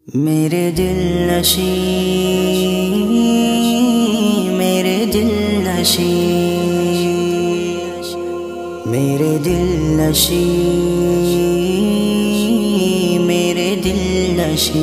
میرے دل نشیں، میرے دل نشیں، میرے دل نشیں، میرے دل نشیں،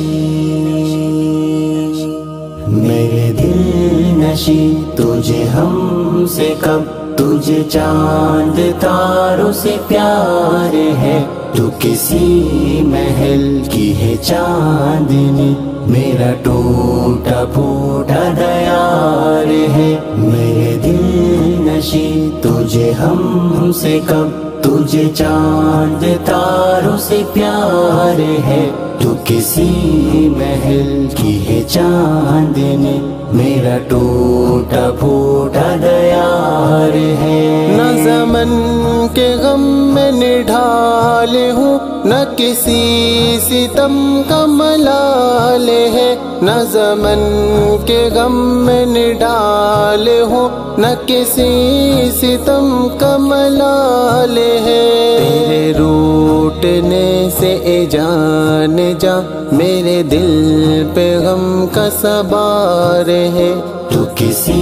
میرے دل نشیں تجھے ہم سے کب، تجھے چاند تاروں سے پیار ہے، تو کسی محل کی ہے چاندنی، میرا ٹوٹا پھوٹا دیار ہے۔ میرے دل نشیں تجھے ہم سے کب، تجھے چاند تاروں سے پیار ہے، تو کسی محل کی ہے چاندنی، میرا ٹوٹا پھوٹا دیار ہے۔ نہ زمن کے غم میں نڈھال ہوں، نہ کسی ستم کا ملال ہے، نہ زمن کے غم میں نڈھال ہوں، نہ کسی ستم کا ملال ہے۔ تیرے روٹنے سے اے جان جا، میرے دل پہ غم کا سوار ہے، تو کسی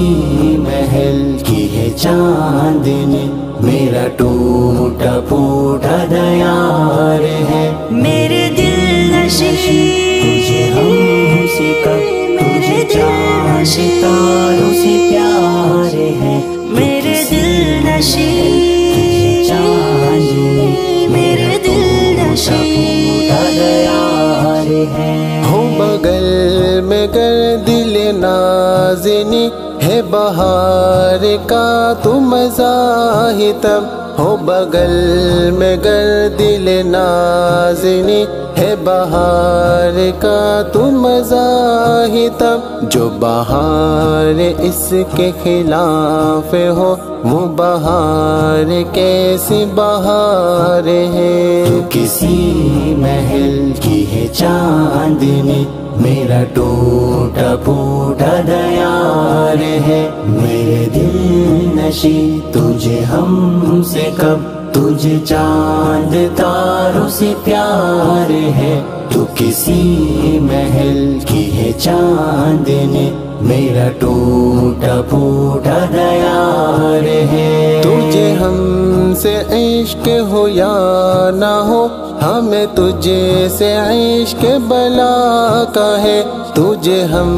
محل کی ہے چاندنی، میرا ٹوٹا پھوٹا دیار ہے۔ میرے دل نشیں تجھے ہم سے کب، تجھے چاند تاروں سے پیار ہے، میرے دل نشیں، چاندنی، میرے دل نشیں، دیار ہے۔ ہو بغل میں گر دل نازنی، ہے بہار کا تو مزاحتم، ہو بغل میں گر دل نازنی، ہے بہار کا تو مزاحتم، جو بہار اس کے خلاف ہو، وہ بہار کیسی بہار ہے۔ تو کسی محل کی ہے چاندنی، میرا ٹوٹا پھوٹا دیار ہے۔ میرے دل نشیں تجھے ہم سے کب، تجھے چاند تاروں سے پیار ہے، تو کسی محل کی ہے چاندنی، میرا ٹوٹا پھوٹا دیار ہے۔ تجھے ہم سے عشق ہو یا نہ ہو، ہمیں تجھے سے عشق بلا کا ہے، تجھے ہم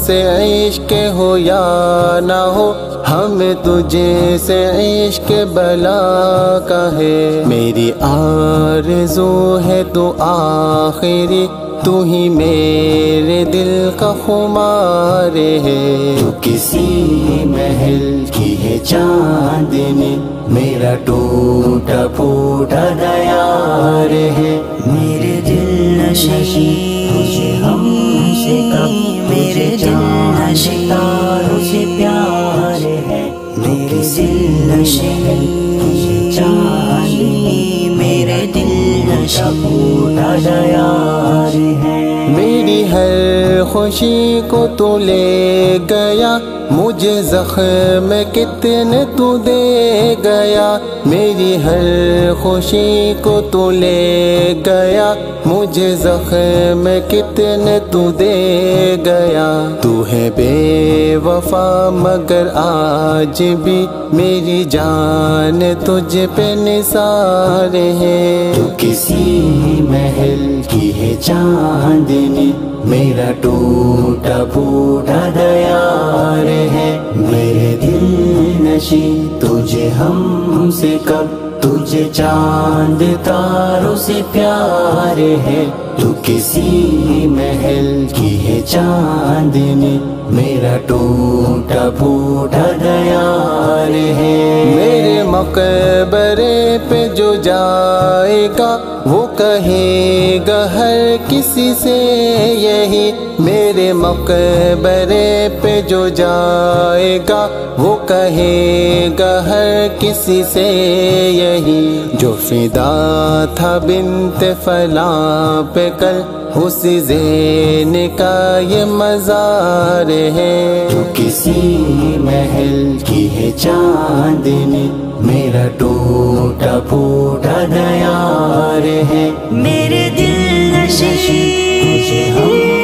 سے عشق ہو یا نہ ہو، ہمیں تجھے سے عشق بلا کا ہے۔ میری آرزو ہے تو آخری، تو ہی میرے دل کا خمار ہے، تو کسی محل کی ہے چاندنی، میرا ٹوٹا پھوٹا دیار ہے۔ میرے دل نشیں تجھے ہم سے کب، میرے دل نشیں تاروں سے پیار ہے، میرے دل نشیں، چاندنی، میرے دل پھوٹا دیار ہے۔ میری ہر خوشی کو تو لے گیا، مجھے زخم کتنے تو دے گیا، میری ہر خوشی کو تو لے گیا، مجھے زخم کتنے تو دے گیا۔ تو ہے بے وفا مگر آج بھی میری جان تجھ پہ نثار ہے، تو کسی محل کی ہے چاندنی، میرا ٹوٹا پھوٹا دیار ہے۔ میرے دل نشیں تجھے ہم سے کب، تجھے چاند تاروں سے پیار ہے، تو کسی محل کی ہے چاندنی، میرا ٹوٹا پھوٹا دیار ہے۔ میرے مقبرے پہ جو جائے گا، وہ کہے گا ہر کسی سے یہی، میرے مقبرے پہ جو جائے گا، وہ کہے گا ہر کسی سے یہی، جو فدا تھا بنت فلاں پہ کل، اسی زین کا یہ مزار ہے، تو کسی محل کی ہے چاندنی، میرا ٹوٹا پھوٹا دیار ہے۔ میرے دل نشیں تجھے ہم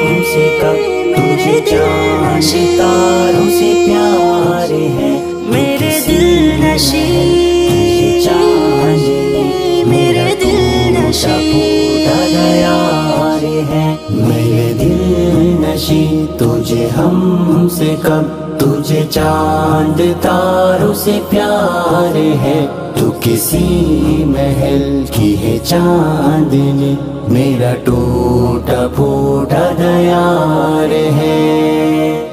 پھوٹا دیار ہے میرے دل نشی تجھے ہم سے کب، تجھے چاند تاروں سے پیار ہے، تو کسی محل کی ہے چاندنی، میرا ٹوٹا پھوٹا دیار ہے۔